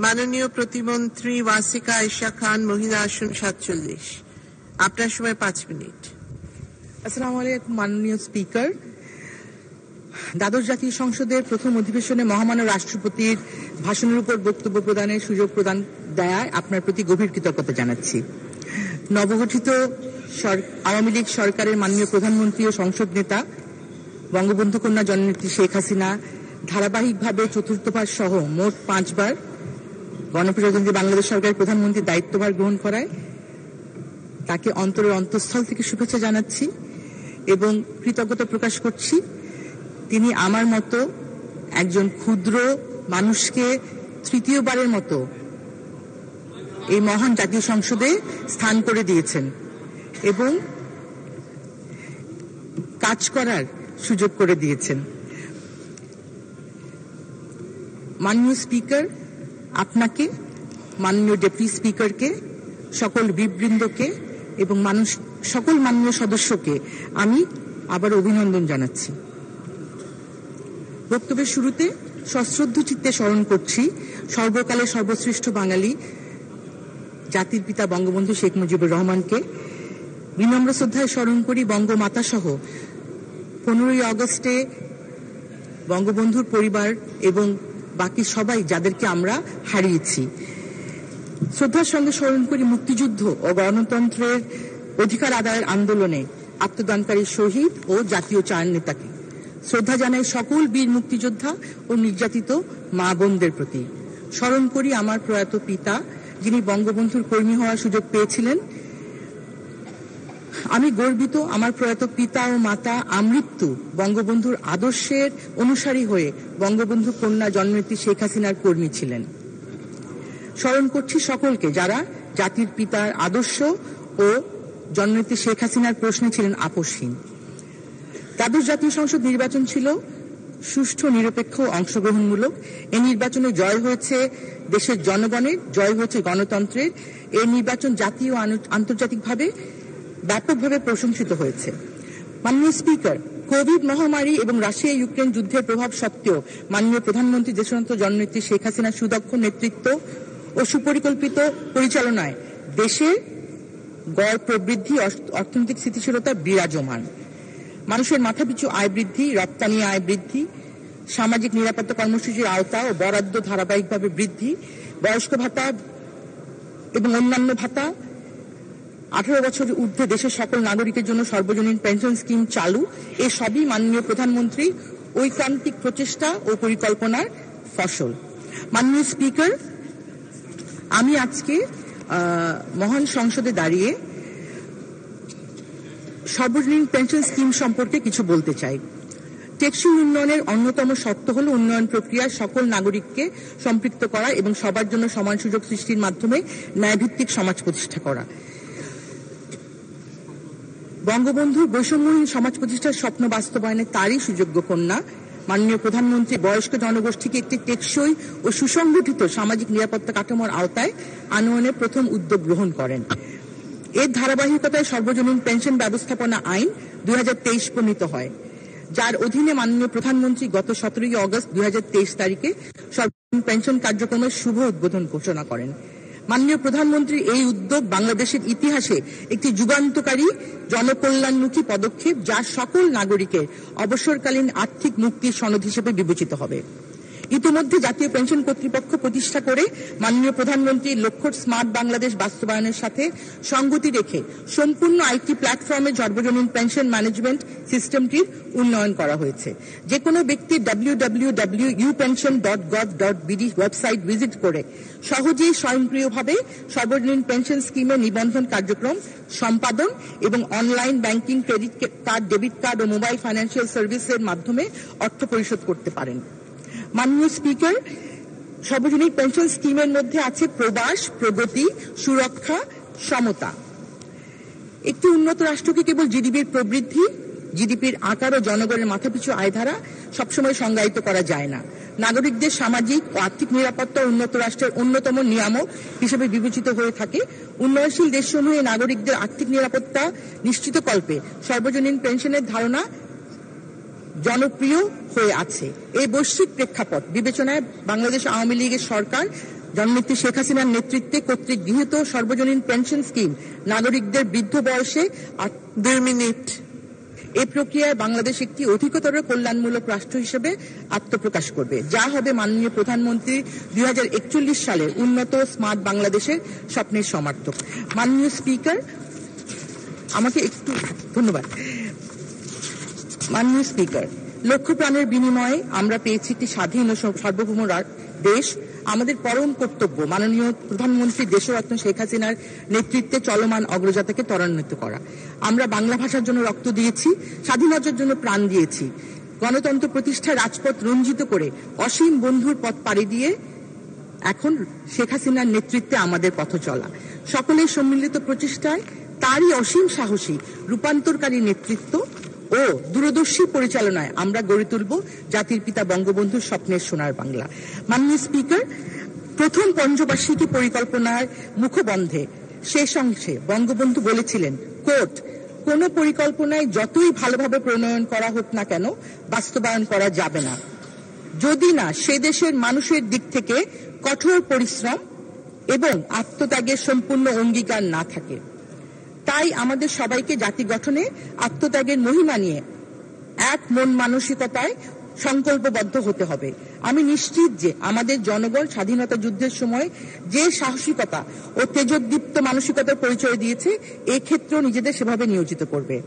মাননীয় প্রতিমন্ত্রী ওয়াসিকা আয়েশা খান, মহিলা আসন 47। আপনার সময় 5 মিনিট। আসসালামু আলাইকুম মাননীয় স্পিকার, দ্বাদশ জাতীয় সংসদের প্রথম অধিবেশনে মহামান্য রাষ্ট্রপতির ভাষণের উপর বক্তব্য প্রদানের সুযোগ প্রদান দেয়ায় আপনার প্রতি গভীর কৃতজ্ঞতা জানাচ্ছি। নবগঠিত আওয়ামী লীগ সরকারের মাননীয় প্রধানমন্ত্রী ও সংসদ নেতা বঙ্গবন্ধু কন্যা জননেত্রী শেখ হাসিনা ধারাবাহিকভাবে চতুর্থবার সহ মোট 5 বার গণপ্রজাতন্ত্রী বাংলাদেশ সরকারের প্রধানমন্ত্রীর দায়িত্বভার গ্রহণ করায় তাকে অন্তরের অন্তঃস্থল থেকে শুভেচ্ছা জানাচ্ছি এবং কৃতজ্ঞতা প্রকাশ করছি। তিনি আমার মতো একজন ক্ষুদ্র মানুষকে তৃতীয়বারের মতো এই মহান জাতীয় সংসদে স্থান করে দিয়েছেন এবং কাজ করার সুযোগ করে দিয়েছেন। মাননীয় স্পিকার, আপনাকে, মাননীয় ডেপুটি স্পিকারকে, সকল বিবৃন্দকে এবং সকল মাননীয় সদস্যকে আমি আবার অভিনন্দন জানাচ্ছি। বক্তব্যের শুরুতে সশ্রদ্ধ চিত্তে স্মরণ করছি সর্বকালের সর্বশ্রেষ্ঠ বাঙালি জাতির পিতা বঙ্গবন্ধু শেখ মুজিবুর রহমানকে। বিনম্র শ্রদ্ধায় স্মরণ করি বঙ্গমাতা সহ 15ই আগস্টে বঙ্গবন্ধুর পরিবার এবং বাকি সবাই যাদেরকে আমরা হারিয়েছি। শ্রদ্ধার সঙ্গে স্মরণ করি মুক্তিযুদ্ধ ও গণতন্ত্রের অধিকার আদায়ের আন্দোলনে আত্মদানকারী শহীদ ও জাতীয় চার নেতাকে। শ্রদ্ধা জানাই সকল বীর মুক্তিযোদ্ধা ও নির্যাতিত মা বোনদের প্রতি। স্মরণ করি আমার প্রয়াত পিতা, যিনি বঙ্গবন্ধুর কর্মী হওয়ার সুযোগ পেয়েছিলেন। আমি গর্বিত আমার প্রয়াত পিতা ও মাতা আমৃত্যু বঙ্গবন্ধুর আদর্শের অনুসারী হয়ে বঙ্গবন্ধু কন্যা জননেত্রী শেখ হাসিনার কর্মী ছিলেন। স্মরণ করছি সকলকে যারা জাতির পিতার আদর্শ ও জননেত্রী শেখ হাসিনার প্রশ্নে ছিলেন আপোষহীন। দ্বাদশ জাতীয় সংসদ নির্বাচন ছিল সুষ্ঠু, নিরপেক্ষ ও অংশগ্রহণমূলক। এই নির্বাচনে জয় হয়েছে দেশের জনগণের, জয় হয়েছে গণতন্ত্রের। এই নির্বাচন জাতীয় ও আন্তর্জাতিকভাবে ব্যাপকভাবে প্রশংসিত হয়েছে। মাননীয় স্পিকার, কোভিড মহামারী এবং রাশিয়া ইউক্রেন যুদ্ধের প্রভাব সত্ত্বেও মাননীয় প্রধানমন্ত্রী দেশরত্ন জননেত্রী শেখ হাসিনার সুদক্ষ নেতৃত্ব ও সুপরিকল্পিত পরিচালনায় দেশের গড় প্রবৃদ্ধি, অর্থনৈতিক স্থিতিশীলতা বিরাজমান। মানুষের মাথাপিছু আয় বৃদ্ধি, রপ্তানি আয় বৃদ্ধি, সামাজিক নিরাপত্তা কর্মসূচির আওতা ও বরাদ্দ ধারাবাহিকভাবে বৃদ্ধি, বয়স্ক ভাতা এবং অন্যান্য ভাতা, 18 বছর ঊর্ধ্বে দেশের সকল নাগরিকের জন্য সর্বজনীন পেনশন স্কিম চালু, এ সবই মাননীয় প্রধানমন্ত্রী ঐকান্তিক প্রচেষ্টা ও পরিকল্পনার ফসল। মাননীয় স্পিকার, আমি আজকে মহান সংসদে দাঁড়িয়ে সর্বজনীন পেনশন স্কিম সম্পর্কে কিছু বলতে চাই। টেকসই উন্নয়নের অন্যতম শর্ত হল উন্নয়ন প্রক্রিয়ায় সকল নাগরিককে সম্পৃক্ত করা এবং সবার জন্য সমান সুযোগ সৃষ্টির মাধ্যমে ন্যায়ভিত্তিক সমাজ প্রতিষ্ঠা করা। বঙ্গবন্ধুর বৈষম্যহীন সমাজ প্রতিষ্ঠার স্বপ্ন বাস্তবায়নে তারই সুযোগ্য কন্যা মাননীয় প্রধানমন্ত্রী বয়স্ক জনগোষ্ঠীকে একটি টেকসই ও সুসংগঠিত সামাজিক নিরাপত্তা কাঠামোর আওতায় আনয়নের প্রথম উদ্যোগ গ্রহণ করেন। এর ধারাবাহিকতায় সর্বজনীন পেনশন ব্যবস্থাপনা আইন 2023 প্রণীত হয়, যার অধীনে মাননীয় প্রধানমন্ত্রী গত 17 আগস্ট 2023 তারিখে সর্বজনীন পেনশন কার্যক্রমের শুভ উদ্বোধন ঘোষণা করেন। মাননীয় প্রধানমন্ত্রীর এই উদ্যোগ বাংলাদেশের ইতিহাসে একটি যুগান্তকারী জনকল্যাণমুখী পদক্ষেপ, যা সকল নাগরিকের অবসরকালীন আর্থিক মুক্তির সনদ হিসেবে বিবেচিত হবে। ইতিমধ্যে জাতীয় পেনশন কর্তৃপক্ষ প্রতিষ্ঠা করে মাননীয় প্রধানমন্ত্রীর লক্ষ্য স্মার্ট বাংলাদেশ বাস্তবায়নের সাথে সঙ্গতি রেখে সম্পূর্ণ আইটি প্ল্যাটফর্মে সর্বজনীন পেনশন ম্যানেজমেন্ট সিস্টেমটির উন্নয়ন করা হয়েছে। যে কোনো ব্যক্তি www.upension.gov.bd ওয়েবসাইট ভিজিট করে সহজেই স্বয়ংক্রিয়ভাবে সর্বজনীন পেনশন স্কিমের নিবন্ধন কার্যক্রম সম্পাদন এবং online banking, credit card, debit card ও মোবাইল ফাইন্যান্সিয়াল সার্ভিসের মাধ্যমে অর্থ পরিশোধ করতে পারেন। মাননীয় স্পিকার, সর্বজনীন পেনশন স্কিমের মধ্যে আছে প্রবাস, প্রগতি, সুরক্ষা, সমতা। একটি উন্নত রাষ্ট্রকে কেবল জিডিপির প্রবৃদ্ধি, জিডিপির আকার ও জনগণের মাথাপিছু আয় দ্বারা সবসময় সংজ্ঞায়িত করা যায় না। নাগরিকদের সামাজিক ও আর্থিক নিরাপত্তা উন্নত রাষ্ট্রের অন্যতম নিয়ামক হিসেবে বিবেচিত হয়ে থাকে। উন্নয়নশীল দেশসমূহে নাগরিকদের আর্থিক নিরাপত্তা নিশ্চিতকল্পে সর্বজনীন পেনশনের ধারণা জনপ্রিয় হয়ে আছে। এই বৈশ্বিক প্রেক্ষাপট বিবেচনায় বাংলাদেশ আওয়ামী লীগের সরকার জননেত্রী শেখ হাসিনার নেতৃত্বে কর্তৃক গৃহীত সর্বজনীন পেনশন স্কিম নাগরিকদের বৃদ্ধ বয়সে 2 মিনিট। এই প্রক্রিয়ায় বাংলাদেশ একটি অধিকতর কল্যাণমূলক রাষ্ট্র হিসেবে আত্মপ্রকাশ করবে, যা হবে মাননীয় প্রধানমন্ত্রী 2041 সালের উন্নত স্মার্ট বাংলাদেশের স্বপ্নের সমার্থক। মাননীয় স্পিকার, আমাকে একটু ধন্যবাদ। মাননীয় স্পিকার, লক্ষ প্রাণের বিনিময়ে আমরা পেয়েছি একটি স্বাধীন ও সার্বভৌম দেশ। আমাদের পরম কর্তব্য মাননীয় প্রধানমন্ত্রী দেশরত্ন শেখ হাসিনার নেতৃত্বে চলমান অগ্রযাত্রাকে ত্বরান্বিত করা। আমরা বাংলা ভাষার জন্য রক্ত দিয়েছি, স্বাধীনতার জন্য প্রাণ দিয়েছি। গণতন্ত্র প্রতিষ্ঠায় রাজপথ রঞ্জিত করে অসীম বন্ধুর পথ পাড়ি দিয়ে এখন শেখ হাসিনার নেতৃত্বে আমাদের পথ চলা। সকলের সম্মিলিত প্রচেষ্টায় তারই অসীম সাহসী রূপান্তরকারী নেতৃত্ব ও দূরদর্শী পরিচালনায় আমরা গড়ে তুলব জাতির পিতা বঙ্গবন্ধুর স্বপ্নের সোনার বাংলা। মাননীয় স্পিকার, প্রথম পঞ্চবার্ষিকী পরিকল্পনার মুখবন্ধে শেষ অংশে বঙ্গবন্ধু বলেছিলেন, কোর্ট, কোন পরিকল্পনায় যতই ভালোভাবে প্রণয়ন করা হোক না কেন বাস্তবায়ন করা যাবে না যদি না সে দেশের মানুষের দিক থেকে কঠোর পরিশ্রম এবং আত্মত্যাগের সম্পূর্ণ অঙ্গীকার না থাকে। তাই আমাদের সবাইকে জাতি গঠনে আত্মত্যাগের মহিমা নিয়ে এক মন মানসিকতায় সংকল্পবদ্ধ হতে হবে। আমি নিশ্চিত যে আমাদের জনগণ স্বাধীনতা যুদ্ধের সময় যে সাহসিকতা ও তেজোদ্দীপ্ত মানসিকতার পরিচয় দিয়েছে, এই ক্ষেত্রেও নিজেদের সেভাবে নিয়োজিত করবে।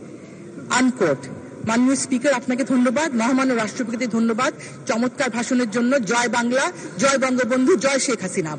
আনকোট। মাননীয় স্পিকার, আপনাকে ধন্যবাদ। মহামান্য রাষ্ট্রপতিকে ধন্যবাদ চমৎকার ভাষণের জন্য। জয় বাংলা, জয় বঙ্গবন্ধু, জয় শেখ হাসিনা।